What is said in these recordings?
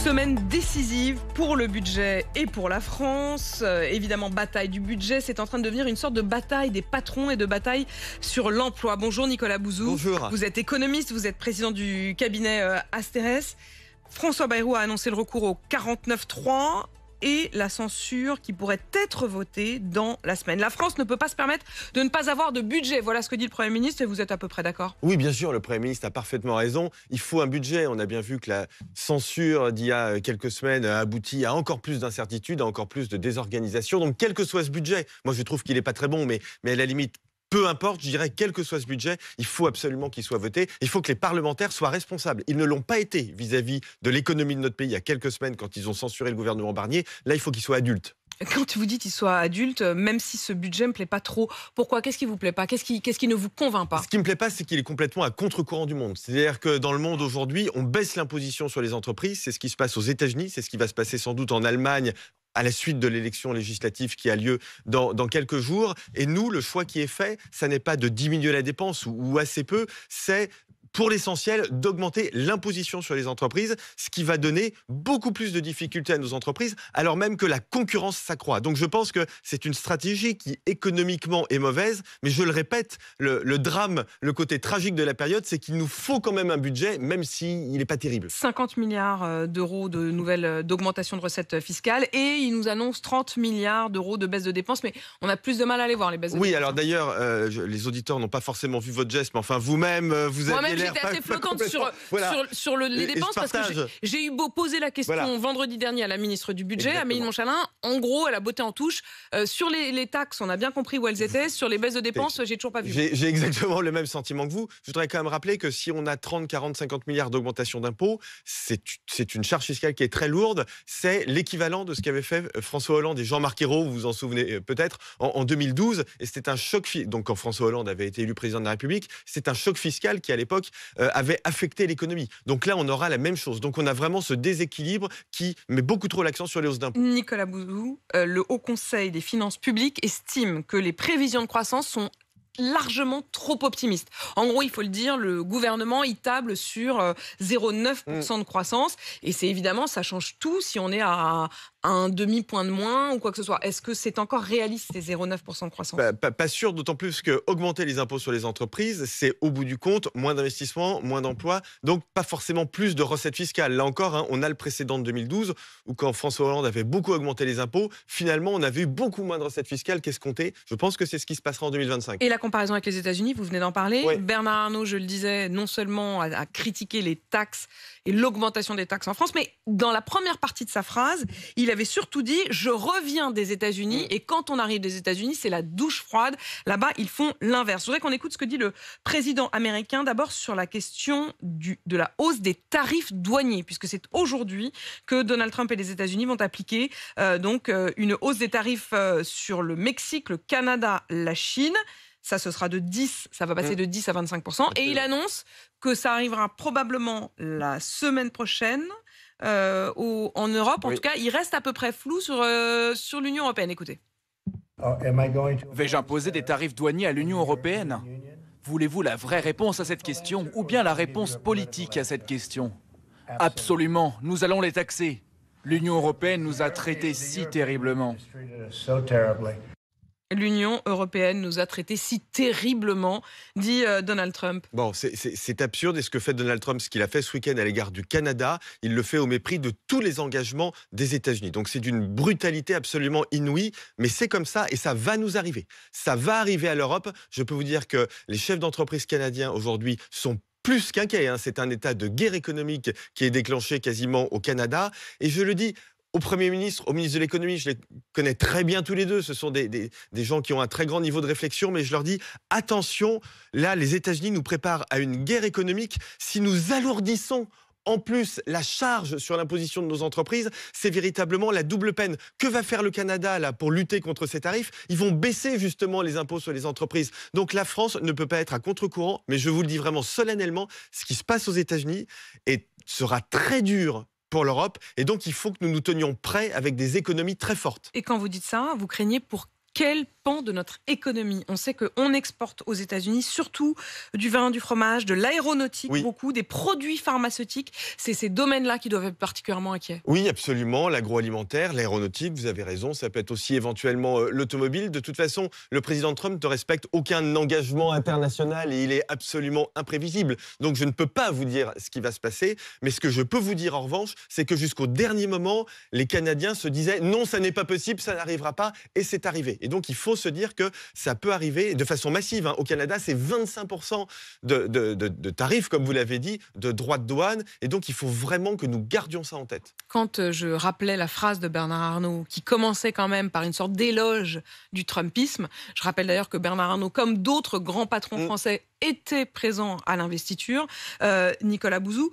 Semaine décisive pour le budget et pour la France. Évidemment, bataille du budget, c'est en train de devenir une sorte de bataille des patrons et de bataille sur l'emploi. Bonjour Nicolas Bouzou. Bonjour. Vous êtes économiste, vous êtes président du cabinet Asterès. François Bayrou a annoncé le recours au 49.3 et la censure qui pourrait être votée dans la semaine. La France ne peut pas se permettre de ne pas avoir de budget. Voilà ce que dit le Premier ministre et vous êtes à peu près d'accord? Oui, bien sûr, le Premier ministre a parfaitement raison. Il faut un budget. On a bien vu que la censure d'il y a quelques semaines a abouti à encore plus d'incertitudes, à encore plus de désorganisation. Donc, quel que soit ce budget, moi je trouve qu'il n'est pas très bon, mais à la limite, peu importe, je dirais, quel que soit ce budget, il faut absolument qu'il soit voté. Il faut que les parlementaires soient responsables. Ils ne l'ont pas été vis-à-vis de l'économie de notre pays il y a quelques semaines quand ils ont censuré le gouvernement Barnier. Là, il faut qu'ils soient adultes. Quand vous dites qu'il soit adulte, même si ce budget ne me plaît pas trop, pourquoi? Qu'est-ce qui vous plaît pas? Qu'est-ce qui ne vous convainc pas? Ce qui me plaît pas, c'est qu'il est complètement à contre-courant du monde. C'est-à-dire que dans le monde aujourd'hui, on baisse l'imposition sur les entreprises. C'est ce qui se passe aux États-Unis, c'est ce qui va se passer sans doute en Allemagne à la suite de l'élection législative qui a lieu dans quelques jours. Et nous, le choix qui est fait, ça n'est pas de diminuer la dépense ou assez peu, c'est pour l'essentiel, d'augmenter l'imposition sur les entreprises, ce qui va donner beaucoup plus de difficultés à nos entreprises, alors même que la concurrence s'accroît. Donc je pense que c'est une stratégie qui économiquement est mauvaise, mais je le répète, le drame, le côté tragique de la période, c'est qu'il nous faut quand même un budget, même s'il n'est pas terrible. 50 milliards d'euros d'augmentation de recettes fiscales et il nous annonce 30 milliards d'euros de baisse de dépenses, mais on a plus de mal à les voir, les baisses de dépenses. Oui, alors d'ailleurs, les auditeurs n'ont pas forcément vu votre geste, mais enfin vous-même, vous avez j'étais assez flottante sur les dépenses parce que j'ai eu beau poser la question vendredi dernier à la ministre du Budget, exactement, Amélie Montchalin. En gros, elle a botté en touche. Sur les taxes, on a bien compris où elles étaient. Sur les baisses de dépenses, j'ai toujours pas vu. J'ai exactement le même sentiment que vous. Je voudrais quand même rappeler que si on a 30, 40, 50 milliards d'augmentation d'impôts, c'est une charge fiscale qui est très lourde. C'est l'équivalent de ce qu'avait fait François Hollande et Jean-Marc Ayrault, vous vous en souvenez peut-être, en 2012. Et c'était un choc, donc quand François Hollande avait été élu président de la République, c'est un choc fiscal qui, à l'époque, avait affecté l'économie. Donc là, on aura la même chose. Donc on a vraiment ce déséquilibre qui met beaucoup trop l'accent sur les hausses d'impôts. Nicolas Bouzou, le Haut Conseil des finances publiques estime que les prévisions de croissance sont largement trop optimiste. En gros, il faut le dire, le gouvernement, il table sur 0,9% de croissance. Et c'est évidemment, ça change tout si on est à un demi-point de moins ou quoi que ce soit. Est-ce que c'est encore réaliste, ces 0,9% de croissance? Pas sûr, d'autant plus que augmenter les impôts sur les entreprises, c'est au bout du compte moins d'investissement, moins d'emplois, donc pas forcément plus de recettes fiscales. Là encore, on a le précédent de 2012, où quand François Hollande avait beaucoup augmenté les impôts, finalement, on avait eu beaucoup moins de recettes fiscales qu'escompté. Je pense que c'est ce qui se passera en 2025. Et la comparaison avec les États-Unis, vous venez d'en parler. Oui. Bernard Arnault, je le disais, non seulement a critiqué les taxes et l'augmentation des taxes en France, mais dans la première partie de sa phrase, il avait surtout dit « Je reviens des États-Unis » et quand on arrive des États-Unis, c'est la douche froide. Là-bas, ils font l'inverse. Je voudrais qu'on écoute ce que dit le président américain, d'abord sur la question de la hausse des tarifs douaniers, puisque c'est aujourd'hui que Donald Trump et les États-Unis vont appliquer une hausse des tarifs sur le Mexique, le Canada, la Chine. Ça, ce sera ça va passer de 10 à 25%. Et il annonce que ça arrivera probablement la semaine prochaine en Europe. En tout cas, il reste à peu près flou sur l'Union européenne. Écoutez. Vais-je imposer des tarifs douaniers à l'Union européenne? Voulez-vous la vraie réponse à cette question ou bien la réponse politique à cette question? Absolument, nous allons les taxer. L'Union européenne nous a traités si terriblement. L'Union européenne nous a traités si terriblement, dit Donald Trump. Bon, c'est absurde. Et ce que fait Donald Trump, ce qu'il a fait ce week-end à l'égard du Canada, il le fait au mépris de tous les engagements des États-Unis. Donc c'est d'une brutalité absolument inouïe, mais c'est comme ça et ça va nous arriver. Ça va arriver à l'Europe. Je peux vous dire que les chefs d'entreprise canadiens aujourd'hui sont plus qu'inquiets. C'est un état de guerre économique qui est déclenché quasiment au Canada. Et je le dis au Premier ministre, au ministre de l'économie, je les connais très bien tous les deux. Ce sont des gens qui ont un très grand niveau de réflexion, mais je leur dis attention, là, les États-Unis nous préparent à une guerre économique. Si nous alourdissons en plus la charge sur l'imposition de nos entreprises, c'est véritablement la double peine. Que va faire le Canada là pour lutter contre ces tarifs? Ils vont baisser justement les impôts sur les entreprises. Donc la France ne peut pas être à contre-courant, mais je vous le dis vraiment solennellement, ce qui se passe aux États-Unis sera très dur pour l'Europe, et donc il faut que nous nous tenions prêts avec des économies très fortes. Et quand vous dites ça, vous craignez pour quelle pan de notre économie. On sait qu'on exporte aux États-Unis surtout du vin, du fromage, de l'aéronautique, beaucoup, des produits pharmaceutiques. C'est ces domaines-là qui doivent être particulièrement inquiets. Oui, absolument. L'agroalimentaire, l'aéronautique, vous avez raison. Ça peut être aussi éventuellement l'automobile. De toute façon, le président Trump ne respecte aucun engagement international et il est absolument imprévisible. Donc, je ne peux pas vous dire ce qui va se passer. Mais ce que je peux vous dire en revanche, c'est que jusqu'au dernier moment, les Canadiens se disaient non, ça n'est pas possible, ça n'arrivera pas. Et c'est arrivé. Et donc, il faut se dire que ça peut arriver de façon massive. Au Canada, c'est 25% de tarifs, comme vous l'avez dit, de droits de douane. Et donc, il faut vraiment que nous gardions ça en tête. Quand je rappelais la phrase de Bernard Arnault, qui commençait quand même par une sorte d'éloge du Trumpisme, je rappelle d'ailleurs que Bernard Arnault, comme d'autres grands patrons français, était présent à l'investiture. Nicolas Bouzou,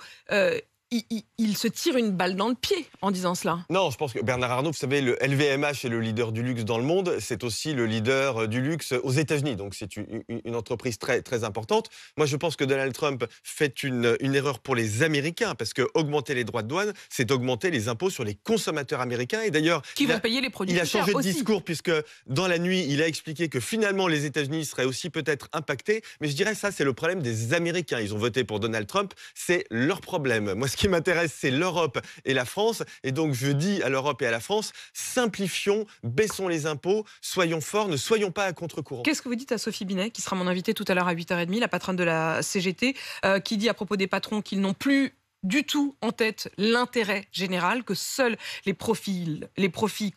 il se tire une balle dans le pied en disant cela. Non, je pense que Bernard Arnault, vous savez, le LVMH est le leader du luxe dans le monde. C'est aussi le leader du luxe aux États-Unis. Donc, c'est une entreprise très, très importante. Moi, je pense que Donald Trump fait une erreur pour les Américains parce que augmenter les droits de douane, c'est augmenter les impôts sur les consommateurs américains. Et d'ailleurs, qui vont payer les produits. Il a changé de discours puisque dans la nuit, il a expliqué que finalement, les États-Unis seraient aussi peut-être impactés. Mais je dirais ça, c'est le problème des Américains. Ils ont voté pour Donald Trump. C'est leur problème. Moi, ce qui m'intéresse, c'est l'Europe et la France. Et donc, je dis à l'Europe et à la France, simplifions, baissons les impôts, soyons forts, ne soyons pas à contre-courant. Qu'est-ce que vous dites à Sophie Binet, qui sera mon invitée tout à l'heure à 8h30, la patronne de la CGT, qui dit à propos des patrons qu'ils n'ont plus du tout en tête l'intérêt général, que seuls les profits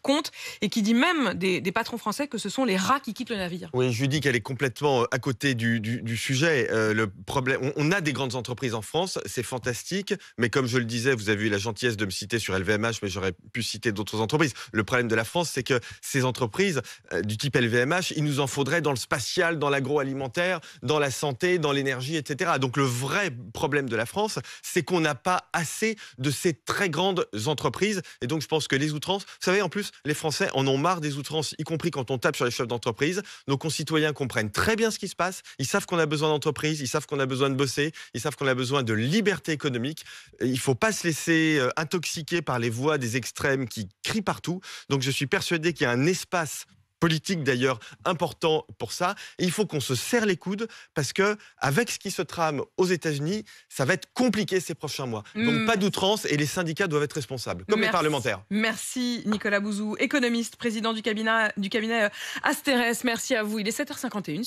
comptent, et qui dit même des patrons français que ce sont les rats qui quittent le navire. Oui, je lui dis qu'elle est complètement à côté du sujet. Le problème, on a des grandes entreprises en France, c'est fantastique, mais comme je le disais, vous avez eu la gentillesse de me citer sur LVMH, mais j'aurais pu citer d'autres entreprises. Le problème de la France, c'est que ces entreprises du type LVMH, il nous en faudrait dans le spatial, dans l'agroalimentaire, dans la santé, dans l'énergie, etc. Donc le vrai problème de la France, c'est qu'on n'a pas assez de ces très grandes entreprises. Et donc, je pense que les outrances... Vous savez, en plus, les Français en ont marre des outrances, y compris quand on tape sur les chefs d'entreprise. Nos concitoyens comprennent très bien ce qui se passe. Ils savent qu'on a besoin d'entreprise, ils savent qu'on a besoin de bosser, ils savent qu'on a besoin de liberté économique. Il ne faut pas se laisser intoxiquer par les voix des extrêmes qui crient partout. Donc, je suis persuadé qu'il y a un espace politique d'ailleurs important pour ça. Et il faut qu'on se serre les coudes parce que avec ce qui se trame aux États-Unis, ça va être compliqué ces prochains mois. Donc pas d'outrance et les syndicats doivent être responsables, comme les parlementaires. Merci Nicolas Bouzou, économiste, président du cabinet Asterès. Merci à vous. Il est 7h51.